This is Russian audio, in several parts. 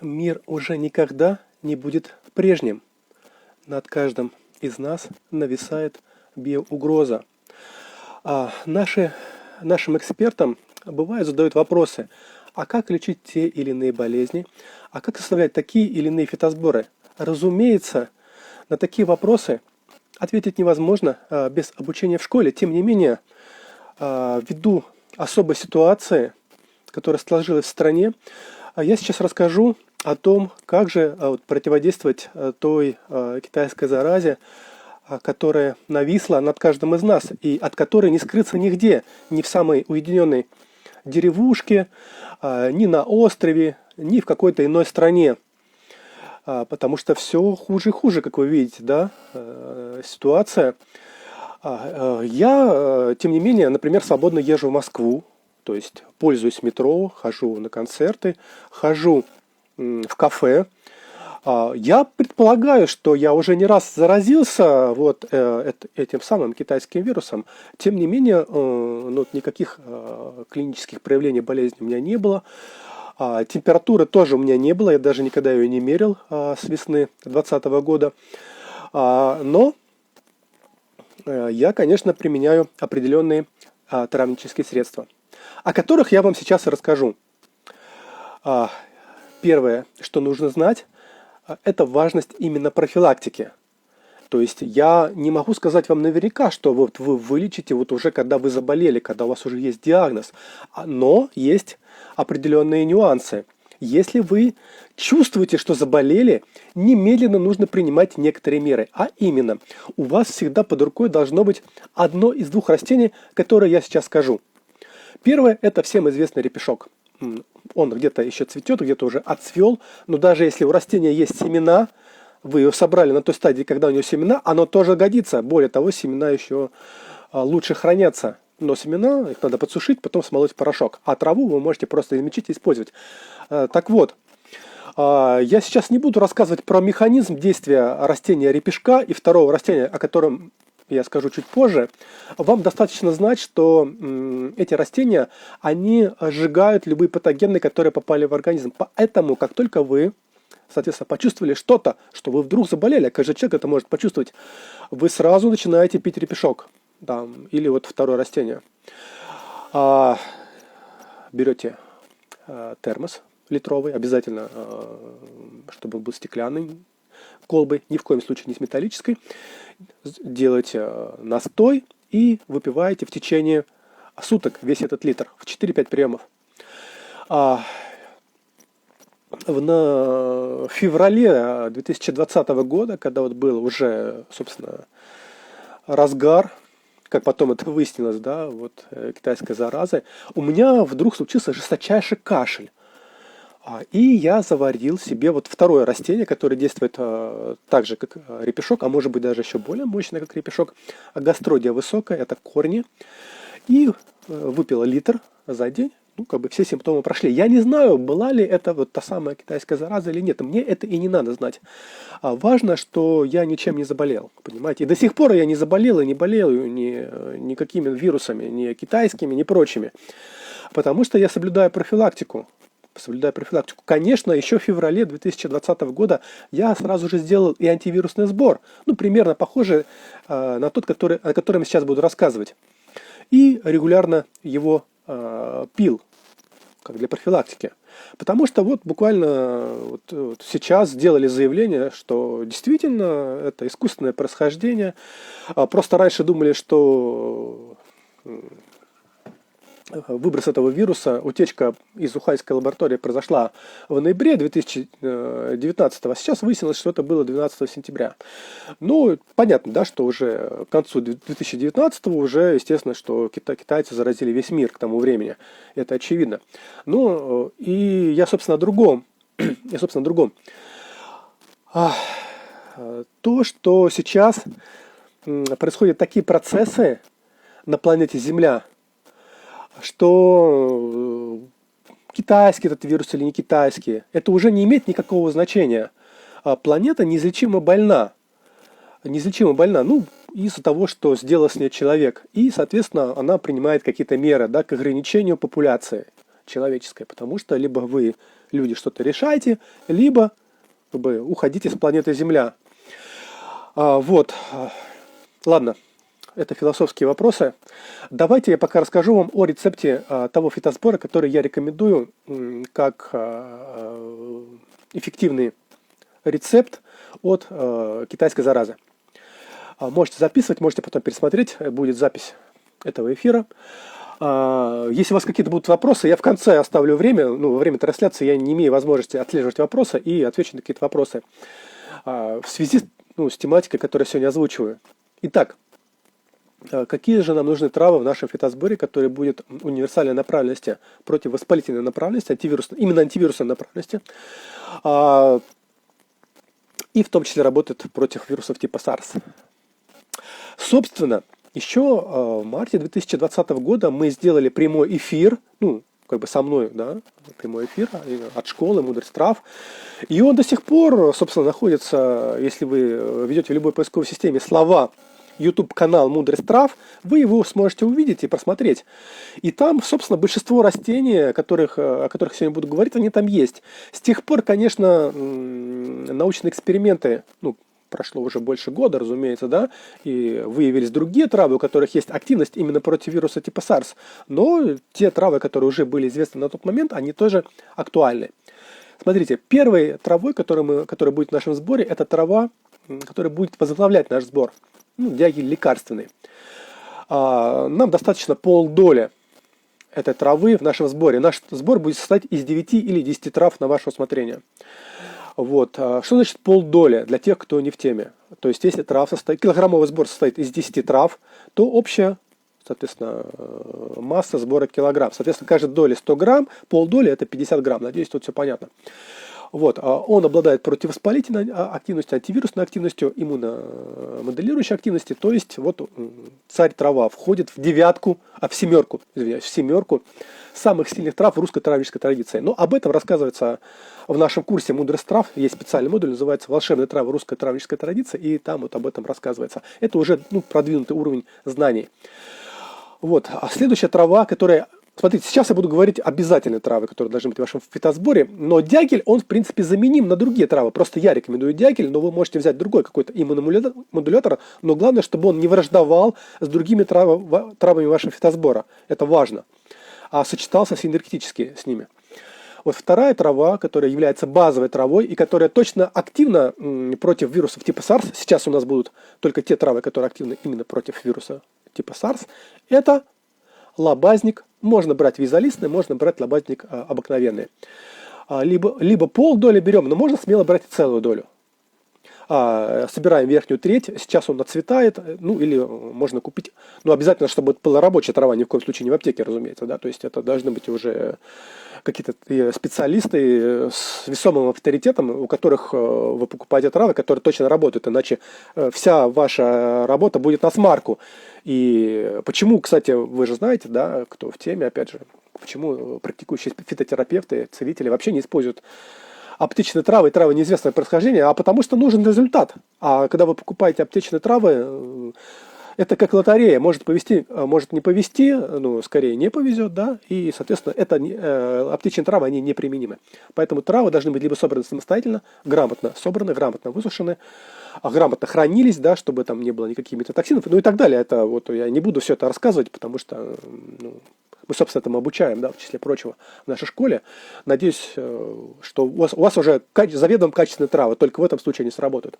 Мир уже никогда не будет прежним. Над каждым из нас нависает биоугроза. Нашим экспертам бывает задают вопросы, а как лечить те или иные болезни, а как составлять такие или иные фитосборы. Разумеется, на такие вопросы ответить невозможно без обучения в школе. Тем не менее, ввиду особой ситуации, которая сложилась в стране, я сейчас расскажу о том, как же противодействовать той китайской заразе, которая нависла над каждым из нас и от которой не скрыться нигде, ни в самой уединенной деревушке, ни на острове, ни в какой-то иной стране. Потому что все хуже и хуже, как вы видите, да, ситуация. Я, тем не менее, например, свободно езжу в Москву, то есть пользуюсь метро, хожу на концерты, хожу в кафе. Я предполагаю, что я уже не раз заразился этим самым китайским вирусом. Тем не менее, никаких клинических проявлений болезни у меня не было. Температуры тоже у меня не было, я даже никогда ее не мерил с весны 2020 года. Но я, конечно, применяю определенные травнические средства, о которых я вам сейчас и расскажу. Первое, что нужно знать, это важность именно профилактики. То есть я не могу сказать вам наверняка, что вот вы вылечите вот уже когда вы заболели, когда у вас уже есть диагноз. Но есть определенные нюансы. Если вы чувствуете, что заболели, немедленно нужно принимать некоторые меры. А именно, у вас всегда под рукой должно быть одно из двух растений, которые я сейчас скажу. Первое – это всем известный репешок. Он где-то еще цветет, где-то уже отцвел. Но даже если у растения есть семена, вы его собрали на той стадии, когда у него семена, оно тоже годится. Более того, семена еще лучше хранятся. Но семена, их надо подсушить, потом смолоть в порошок. А траву вы можете просто измельчить и использовать. Так вот, я сейчас не буду рассказывать про механизм действия растения репешка и второго растения, о котором я скажу чуть позже. Вам достаточно знать, что эти растения, они сжигают любые патогены, которые попали в организм. Поэтому, как только вы, соответственно, почувствовали что-то, что вы вдруг заболели, а каждый человек это может почувствовать, вы сразу начинаете пить репешок. Да, или вот второе растение. Берете термос литровый, обязательно, чтобы он был стеклянный, колбой, ни в коем случае не с металлической. Делаете настой и выпиваете в течение суток весь этот литр, в 4-5 приемов. В феврале 2020 года, когда вот был уже, собственно, разгар, как потом это выяснилось, да, вот китайской заразы, у меня вдруг случился жесточайший кашель. И я заварил себе вот второе растение, которое действует так же, как репешок, а может быть даже еще более мощное, как репешок. Гастродия высокая, это корни. И выпил литр за день. Все симптомы прошли. Я не знаю, была ли это вот та самая китайская зараза или нет. Мне это и не надо знать. Важно, что я ничем не заболел. Понимаете? И до сих пор я не заболел и не болею никакими вирусами, ни китайскими, ни прочими. Потому что я соблюдаю профилактику. Конечно, еще в феврале 2020 года я сразу же сделал и антивирусный сбор. Примерно похожий на тот, о котором я сейчас буду рассказывать. И регулярно его пил, как для профилактики. Потому что вот буквально сейчас сделали заявление, что действительно это искусственное происхождение. Просто раньше думали, что выброс этого вируса, утечка из уханьской лаборатории произошла в ноябре 2019, а сейчас выяснилось, что это было 12 сентября. Понятно, да, что уже к концу 2019 уже, естественно, что китайцы заразили весь мир к тому времени. Это очевидно. И я, собственно, о другом. То, что сейчас происходят такие процессы на планете Земля, что китайский этот вирус или не китайский, это уже не имеет никакого значения. Планета неизлечимо больна. Из-за того, что сделал с ней человек. И, соответственно, она принимает какие-то меры, да, к ограничению популяции человеческой. Потому что либо вы люди, что-то решайте, либо как бы, уходите с планеты Земля. Вот. Ладно, это философские вопросы. Давайте я пока расскажу вам о рецепте того фитосбора, который я рекомендую как эффективный рецепт от китайской заразы. Можете записывать, можете потом пересмотреть, будет запись этого эфира. Если у вас какие-то будут вопросы, я в конце оставлю время, во время трансляции я не имею возможности отслеживать вопросы и отвечу на какие-то вопросы в связи с тематикой, которую я сегодня озвучиваю. Итак, какие же нам нужны травы в нашем фитосборе, который будет универсальной направленности, противовоспалительной направленности, именно антивирусной направленности, и в том числе работает против вирусов типа SARS. Собственно, еще в марте 2020 года мы сделали прямой эфир, со мной, да, прямой эфир от школы «Мудрость трав». И он до сих пор, собственно, находится, если вы ведете в любой поисковой системе слова YouTube-канал «Мудрость трав», вы его сможете увидеть и просмотреть. И там, собственно, большинство растений, о которых сегодня буду говорить, они там есть. С тех пор, конечно, научные эксперименты, прошло уже больше года, разумеется, да, и выявились другие травы, у которых есть активность именно против вируса типа SARS. Но те травы, которые уже были известны на тот момент, они тоже актуальны. Смотрите, первой травой, которая будет в нашем сборе, это трава, которая будет возглавлять наш сбор. Дягель лекарственный. Нам достаточно полдоли этой травы в нашем сборе. Наш сбор будет состоять из 9 или 10 трав на ваше усмотрение. Вот. Что значит полдоли для тех, кто не в теме? То есть, если килограммовый сбор состоит из 10 трав, то общая, соответственно, масса сбора килограмм. Соответственно, каждая доля 100 грамм, полдоли это 50 грамм. Надеюсь, тут все понятно. Вот. Он обладает противовоспалительной активностью, антивирусной активностью, иммуномоделирующей активностью. То есть, вот царь трава входит в семерку самых сильных трав в русской травнической традиции. Но об этом рассказывается в нашем курсе «Мудрость трав». Есть специальный модуль, называется «Волшебные травы русской травнической традиции», и там вот об этом рассказывается. Это уже продвинутый уровень знаний. Вот. А следующая трава, которая... Смотрите, сейчас я буду говорить обязательные травы, которые должны быть в вашем фитосборе, но дягель, он, в принципе, заменим на другие травы. Просто я рекомендую дягель, но вы можете взять другой какой-то иммуномодулятор, но главное, чтобы он не враждовал с другими травами вашего фитосбора. Это важно. А сочетался синергетически с ними. Вот вторая трава, которая является базовой травой и которая точно активна против вирусов типа SARS, сейчас у нас будут только те травы, которые активны именно против вируса типа SARS, это лобазник. Можно брать визолистный, можно брать лобазник обыкновенный. Либо полдоли берем, но можно смело брать и целую долю. Собираем верхнюю треть, сейчас он отцветает, или можно купить, обязательно, чтобы это была рабочая трава, ни в коем случае не в аптеке, разумеется, да, то есть это должны быть уже какие-то специалисты с весомым авторитетом, у которых вы покупаете травы, которые точно работают, иначе вся ваша работа будет на смарку. И почему, кстати, вы же знаете, да, кто в теме, опять же, почему практикующие фитотерапевты, целители вообще не используют аптечные травы и травы неизвестного происхождения, а потому что нужен результат. А когда вы покупаете аптечные травы, это как лотерея, может повезти, может не повезти, скорее не повезет, да, и, соответственно, аптечные травы, они неприменимы. Поэтому травы должны быть либо собраны самостоятельно, грамотно собраны, грамотно высушены, грамотно хранились, да, чтобы там не было никаких метатоксинов, и так далее. Это вот я не буду все это рассказывать, потому что мы, собственно, этому обучаем, да, в числе прочего, в нашей школе. Надеюсь, что у вас уже заведомо качественные травы, только в этом случае они сработают.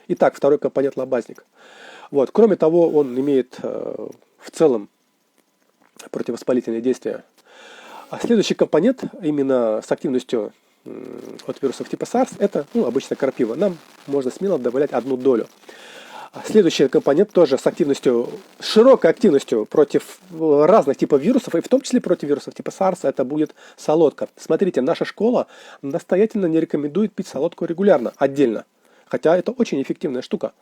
Итак, второй компонент — лобазник. Вот. Кроме того, он имеет в целом противовоспалительное действие. А следующий компонент, именно с активностью от вирусов типа SARS, это обычно крапива. Нам можно смело добавлять 1 долю. Следующий компонент тоже с активностью, широкой активностью против разных типов вирусов, и в том числе против вирусов типа SARS, это будет солодка. Смотрите, наша школа настоятельно не рекомендует пить солодку регулярно, отдельно. Хотя это очень эффективная штука.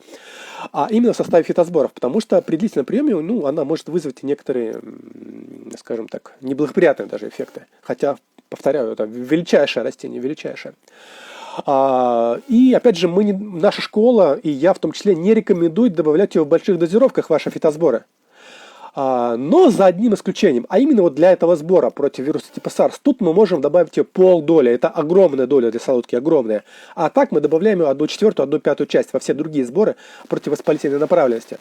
А именно в составе фитосборов, потому что при длительном приеме она может вызвать некоторые, скажем так, неблагоприятные даже эффекты. Хотя, повторяю, это величайшее растение, величайшее. И опять же, наша школа, и я в том числе, не рекомендует добавлять ее в больших дозировках в ваши фитосборы. Но за одним исключением, а именно вот для этого сбора против вируса типа SARS, тут мы можем добавить ее полдоли, это огромная доля для солодки, огромная. А так мы добавляем ее 1/4, 1/5 часть во все другие сборы противовоспалительной направленности.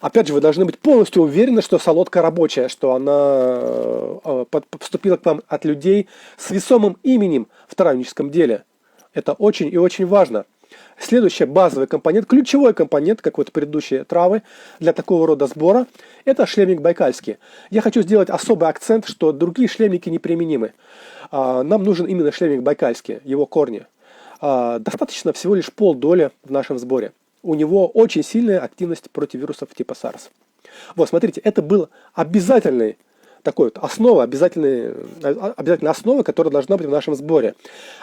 Опять же, вы должны быть полностью уверены, что солодка рабочая, что она поступила к вам от людей с весомым именем в травническом деле. Это очень и очень важно. Следующий базовый компонент, ключевой компонент, как вот предыдущие травы для такого рода сбора, это шлемник байкальский. Я хочу сделать особый акцент, что другие шлемники неприменимы. Нам нужен именно шлемник байкальский, его корни. Достаточно всего лишь полдоли в нашем сборе. У него очень сильная активность против вирусов типа SARS. Вот, смотрите, это был обязательный такой вот основа, обязательная основа, которая должна быть в нашем сборе.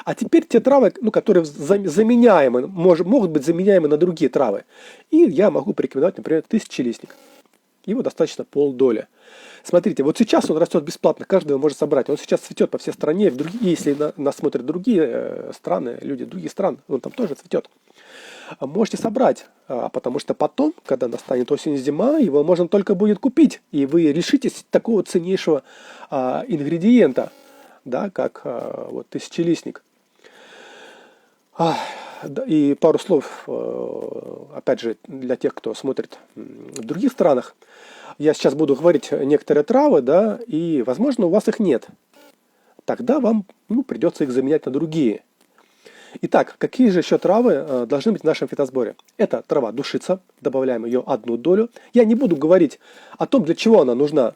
А теперь те травы, которые заменяемы, могут быть заменяемы на другие травы. И я могу порекомендовать, например, тысячелистник. Его достаточно полдоли. Смотрите, вот сейчас он растет бесплатно, каждый его может собрать. Он сейчас цветет по всей стране. Если нас смотрят другие страны, люди других стран, он там тоже цветет. Можете собрать, потому что потом, когда настанет осень и зима, его можно только будет купить, и вы лишитесь такого ценнейшего ингредиента, да, как вот тысячелистник. И пару слов, опять же, для тех, кто смотрит в других странах. Я сейчас буду говорить некоторые травы, да, и, возможно, у вас их нет. Тогда вам придется их заменять на другие. Итак, какие же еще травы должны быть в нашем фитосборе? Это трава душица, добавляем ее 1 долю. Я не буду говорить о том, для чего она нужна,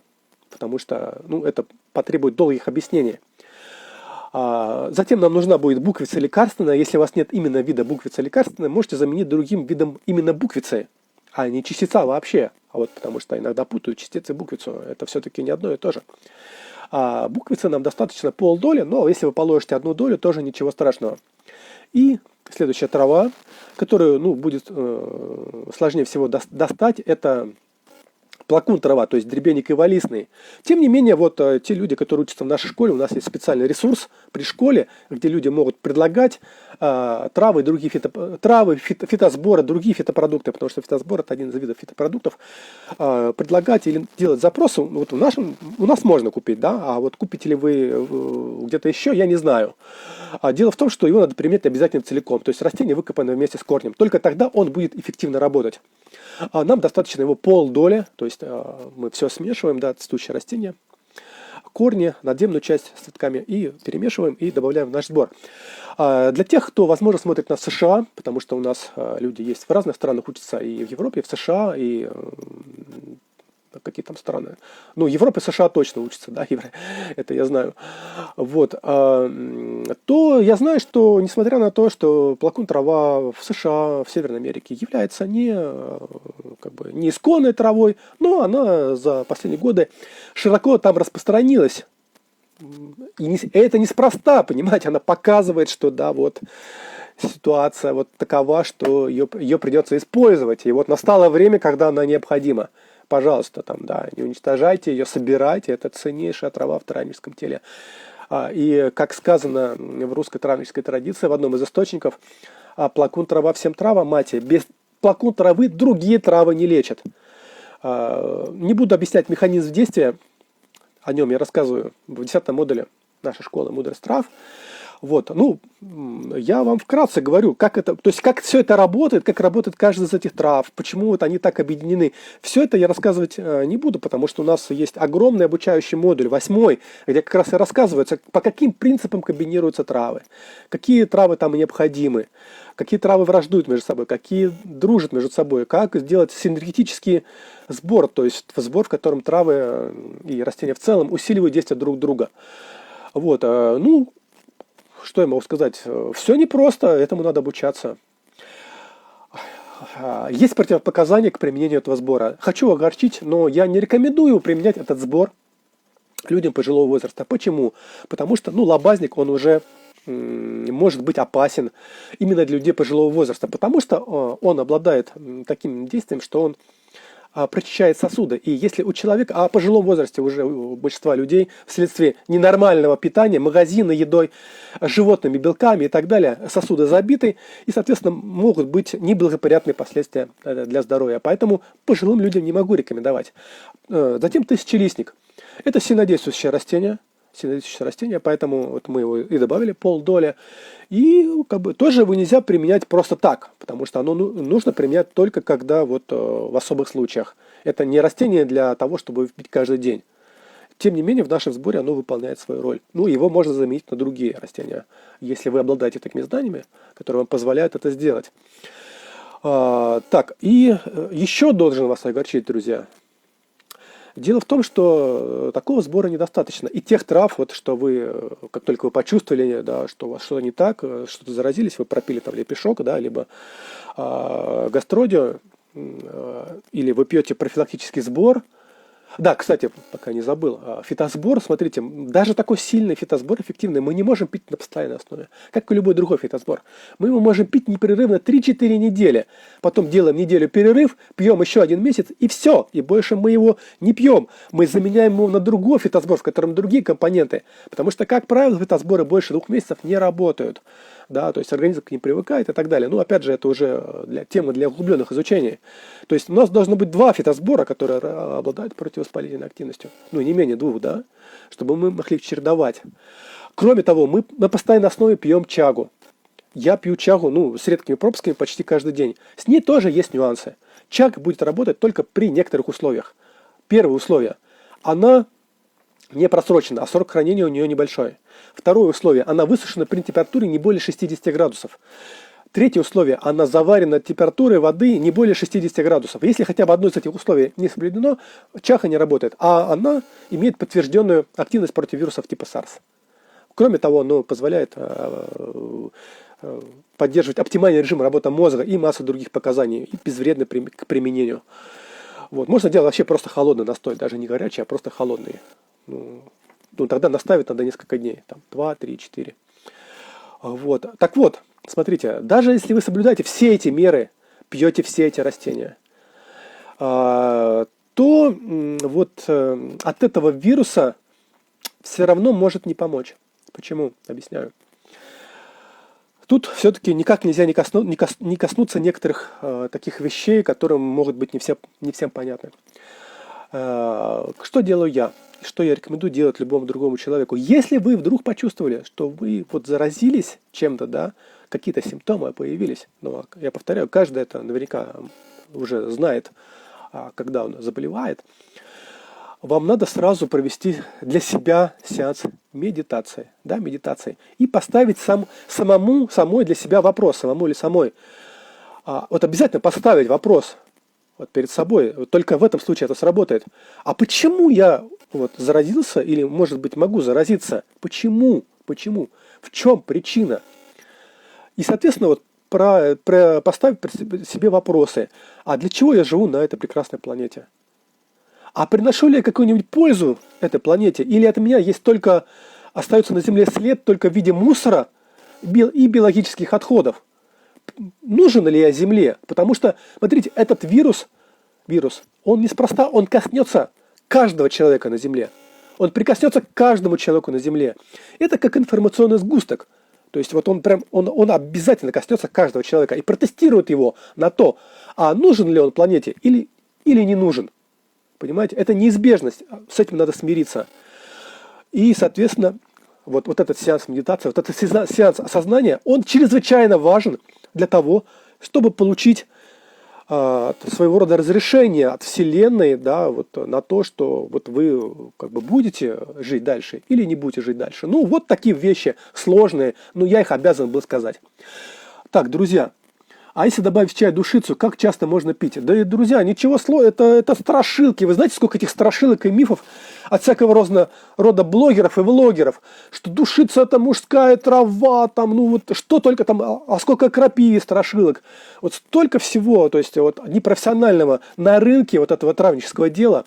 потому что это потребует долгих объяснений. Затем нам нужна будет буквица лекарственная. Если у вас нет именно вида буквица лекарственная, можете заменить другим видом именно буквицы, а не частица вообще. Потому что иногда путают частицы и буквицу. Это все-таки не одно и то же. Буквицы нам достаточно полдоли, но если вы положите 1 долю, тоже ничего страшного. И следующая трава, которую будет сложнее всего достать, это плакун трава, то есть дребеник иволистный. Тем не менее, вот те люди, которые учатся в нашей школе, у нас есть специальный ресурс при школе, где люди могут предлагать травы, другие фитосборы, другие фитопродукты, потому что фитосбор — это один из видов фитопродуктов, предлагать или делать запросы. Вот у нас можно купить, да, а вот купите ли вы где-то еще, я не знаю. Дело в том, что его надо применять обязательно целиком, то есть растение выкопано вместе с корнем. Только тогда он будет эффективно работать. Нам достаточно его полдоли, то есть мы все смешиваем, да, цветущее растение, корни, надземную часть с цветками, и перемешиваем и добавляем в наш сбор. Для тех, кто, возможно, смотрит нас в США, потому что у нас люди есть в разных странах, учатся и в Европе, и в США, и какие там страны. Европа и США точно учатся, да, это я знаю. Вот. То я знаю, что, несмотря на то, что плакун трава в США, в Северной Америке является не исконной травой, но она за последние годы широко там распространилась. И это неспроста, понимаете, она показывает, что да, вот ситуация вот такова, что ее придется использовать. И вот настало время, когда она необходима. Пожалуйста, не уничтожайте ее, собирайте. Это ценнейшая трава в травническом теле. И, как сказано в русской травнической традиции, в одном из источников, плакун трава всем травам, мать, без плакун травы другие травы не лечат. Не буду объяснять механизм действия, о нем я рассказываю в 10 модуле нашей школы «Мудрость трав». Вот, я вам вкратце говорю, как все это работает, как работает каждая из этих трав, почему вот они так объединены. Все это я рассказывать не буду, потому что у нас есть огромный обучающий модуль, 8, где как раз и рассказывается, по каким принципам комбинируются травы, какие травы там необходимы, какие травы враждуют между собой, какие дружат между собой, как сделать синергетический сбор, то есть сбор, в котором травы и растения в целом усиливают действие друг друга. Вот, что я могу сказать? Все непросто, этому надо обучаться. Есть противопоказания к применению этого сбора. Хочу огорчить, но я не рекомендую применять этот сбор людям пожилого возраста. Почему? Потому что лобазник, он уже может быть опасен именно для людей пожилого возраста, потому что он обладает таким действием, что он прочищает сосуды. И если у человека, а в пожилом возрасте уже у большинства людей вследствие ненормального питания, магазина, едой, животными белками и так далее, сосуды забиты, и, соответственно, могут быть неблагоприятные последствия для здоровья. Поэтому пожилым людям не могу рекомендовать. Затем тысячелистник. Это сильнодействующее растение, поэтому вот мы его и добавили полдоли. И тоже его нельзя применять просто так, потому что оно нужно применять только когда в особых случаях. Это не растение для того, чтобы пить каждый день. Тем не менее, в нашем сборе оно выполняет свою роль. Его можно заменить на другие растения, если вы обладаете такими знаниями, которые вам позволяют это сделать. Так, и еще должен вас огорчить, друзья. Дело в том, что такого сбора недостаточно. И тех трав, что вы, как только вы почувствовали, да, что у вас что-то не так, что-то заразились, вы пропили там лепешок, да, либо гастродио, или вы пьете профилактический сбор. Да, кстати, пока не забыл, фитосбор, смотрите, даже такой сильный фитосбор эффективный мы не можем пить на постоянной основе, как и любой другой фитосбор. Мы его можем пить непрерывно 3-4 недели, потом делаем неделю перерыв, пьем еще 1 месяц и все, и больше мы его не пьем. Мы заменяем его на другой фитосбор, в котором другие компоненты, потому что, как правило, фитосборы больше 2 месяцев не работают. Да, то есть организм к ним привыкает и так далее. Опять же, это уже тема для углубленных изучений. То есть у нас должно быть 2 фитосбора, которые обладают противовоспалительной активностью. Не менее 2, да, чтобы мы могли их чередовать. Кроме того, мы на постоянной основе пьем чагу. Я пью чагу, с редкими пропусками почти каждый день. С ней тоже есть нюансы. Чага будет работать только при некоторых условиях. Первое условие. Она не просрочена, а срок хранения у нее небольшой. Второе условие. Она высушена при температуре не более 60 градусов. Третье условие. Она заварена температурой воды не более 60 градусов. Если хотя бы одно из этих условий не соблюдено, чага не работает. А она имеет подтвержденную активность против вирусов типа SARS. Кроме того, оно позволяет поддерживать оптимальный режим работы мозга и массу других показаний, и безвредно к применению. Можно делать вообще просто холодный настой, даже не горячий, а просто холодный. Тогда наставить надо несколько дней, 2, 3, 4. Так вот, смотрите, даже если вы соблюдаете все эти меры, пьете все эти растения, то от этого вируса все равно может не помочь. Почему? Объясняю. Тут все-таки никак нельзя не коснуться некоторых таких вещей, которые могут быть не всем понятны. Что делаю я? Что я рекомендую делать любому другому человеку? Если вы вдруг почувствовали, что вы заразились чем-то, да, какие-то симптомы появились, я повторяю, каждый это наверняка уже знает, когда он заболевает, вам надо сразу провести для себя сеанс медитации, и поставить самой для себя вопрос, самому или самой. Обязательно поставить вопрос перед собой, только в этом случае это сработает. А почему я заразился или, может быть, могу заразиться? Почему? В чем причина? И, соответственно, поставить себе вопросы. А для чего я живу на этой прекрасной планете? А приношу ли я какую-нибудь пользу этой планете? Или от меня остается на Земле след только в виде мусора и биологических отходов? Нужен ли я Земле? Потому что, смотрите, этот вирус, он неспроста, он коснется каждого человека на Земле. Он прикоснется к каждому человеку на Земле. Это как информационный сгусток. То есть он обязательно коснется каждого человека и протестирует его на то, нужен ли он планете или не нужен. Понимаете? Это неизбежность. С этим надо смириться. И, соответственно, этот сеанс медитации, этот сеанс осознания, он чрезвычайно важен для того, чтобы получить своего рода разрешение от Вселенной, на то, что вы будете жить дальше или не будете жить дальше. Такие вещи сложные, но я их обязан был сказать. Так, друзья, а если добавить в чай душицу, как часто можно пить? Да, друзья, ничего сложного, это страшилки. Вы знаете, сколько этих страшилок и мифов от всякого рода блогеров и влогеров, что душица это мужская трава, что только там, сколько крапиве страшилок. Столько всего, то есть непрофессионального на рынке этого травнического дела.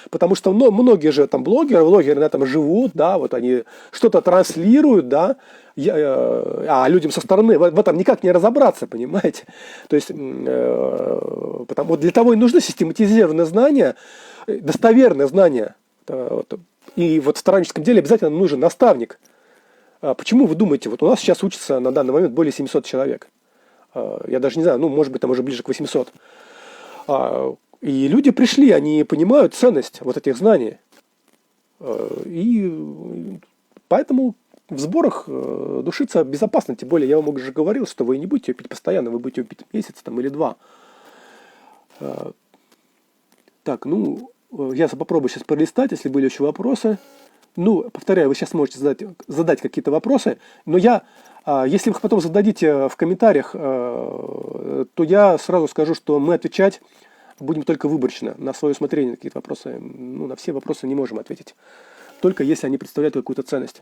Потому что многие же там блогеры на этом живут, да, вот они что-то транслируют, да, а людям со стороны в этом никак не разобраться, понимаете? То есть, потому для того и нужны систематизированные знания, достоверные знания. И вот в сторонническом деле обязательно нужен наставник. Почему вы думаете, вот у нас сейчас учатся на данный момент более 700 человек? Я даже не знаю, ну, может быть, там уже ближе к 800. И люди пришли, они понимают ценность вот этих знаний. И поэтому в сборах душиться безопасно. Тем более, я вам уже говорил, что вы не будете ее пить постоянно, вы будете ее пить месяц там, или два. Так, ну, я попробую сейчас пролистать, если были еще вопросы. Ну, повторяю, вы сейчас можете задать какие-то вопросы, но если вы их потом зададите в комментариях, то я сразу скажу, что мы отвечать будем только выборочно, на свое усмотрение на какие-то вопросы. Ну, на все вопросы не можем ответить, только если они представляют какую-то ценность.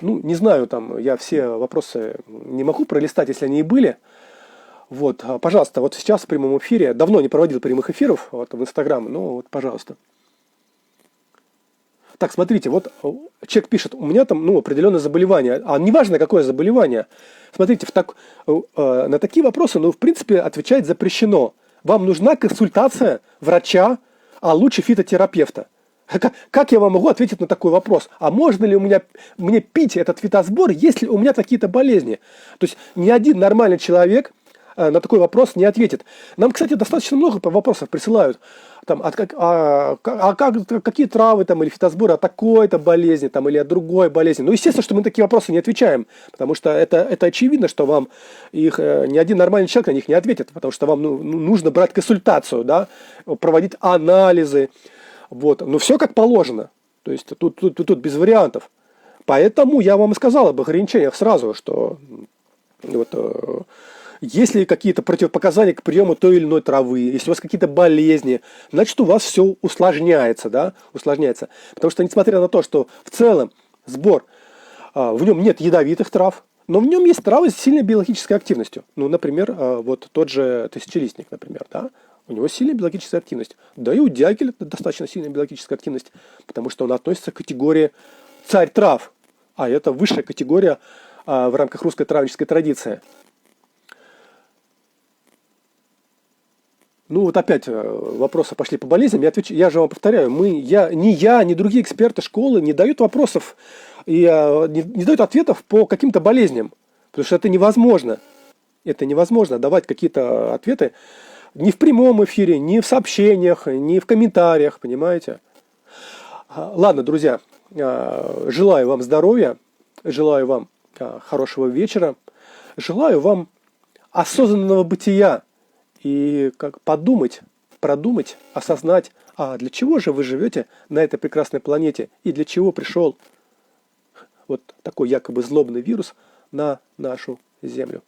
Ну, не знаю, там, я все вопросы не могу пролистать, если они и были. Вот, пожалуйста, вот сейчас в прямом эфире, давно не проводил прямых эфиров вот, в Инстаграм, но вот, пожалуйста. Так, смотрите, вот человек пишет, у меня там определенное заболевание, а неважно какое заболевание. Смотрите, на такие вопросы, в принципе, отвечать запрещено. Вам нужна консультация врача, а лучше фитотерапевта. Как я вам могу ответить на такой вопрос? А можно ли мне пить этот фитосбор, если у меня какие-то болезни? То есть ни один нормальный человек на такой вопрос не ответит. Нам, кстати, достаточно много вопросов присылают. Там, какие травы там, или фитосборы от такой-то болезни там, или от другой болезни. Ну, естественно, что мы на такие вопросы не отвечаем, потому что это очевидно, что вам их ни один нормальный человек на них не ответит, потому что вам нужно брать консультацию, да, проводить анализы. Вот. Но все как положено. То есть тут без вариантов. Поэтому я вам и сказал об ограничениях сразу, что вот, если какие-то противопоказания к приему той или иной травы, если у вас какие-то болезни, значит, у вас все усложняется, да, усложняется. Потому что, несмотря на то, что в целом сбор, в нем нет ядовитых трав, но в нем есть травы с сильной биологической активностью. Ну, например, вот тот же тысячелистник, например, да, у него сильная биологическая активность. Да и у дягеля достаточно сильная биологическая активность, потому что он относится к категории царь трав, а это высшая категория в рамках русской травнической традиции. Ну вот опять вопросы пошли по болезням. Я же вам повторяю, ни другие эксперты школы не дают вопросов и не дают ответов по каким-то болезням. Потому что это невозможно. Это невозможно давать какие-то ответы ни в прямом эфире, ни в сообщениях, ни в комментариях, понимаете? Ладно, друзья, желаю вам здоровья, желаю вам хорошего вечера, желаю вам осознанного бытия. И как продумать, осознать, для чего же вы живете на этой прекрасной планете и для чего пришел вот такой якобы злобный вирус на нашу Землю.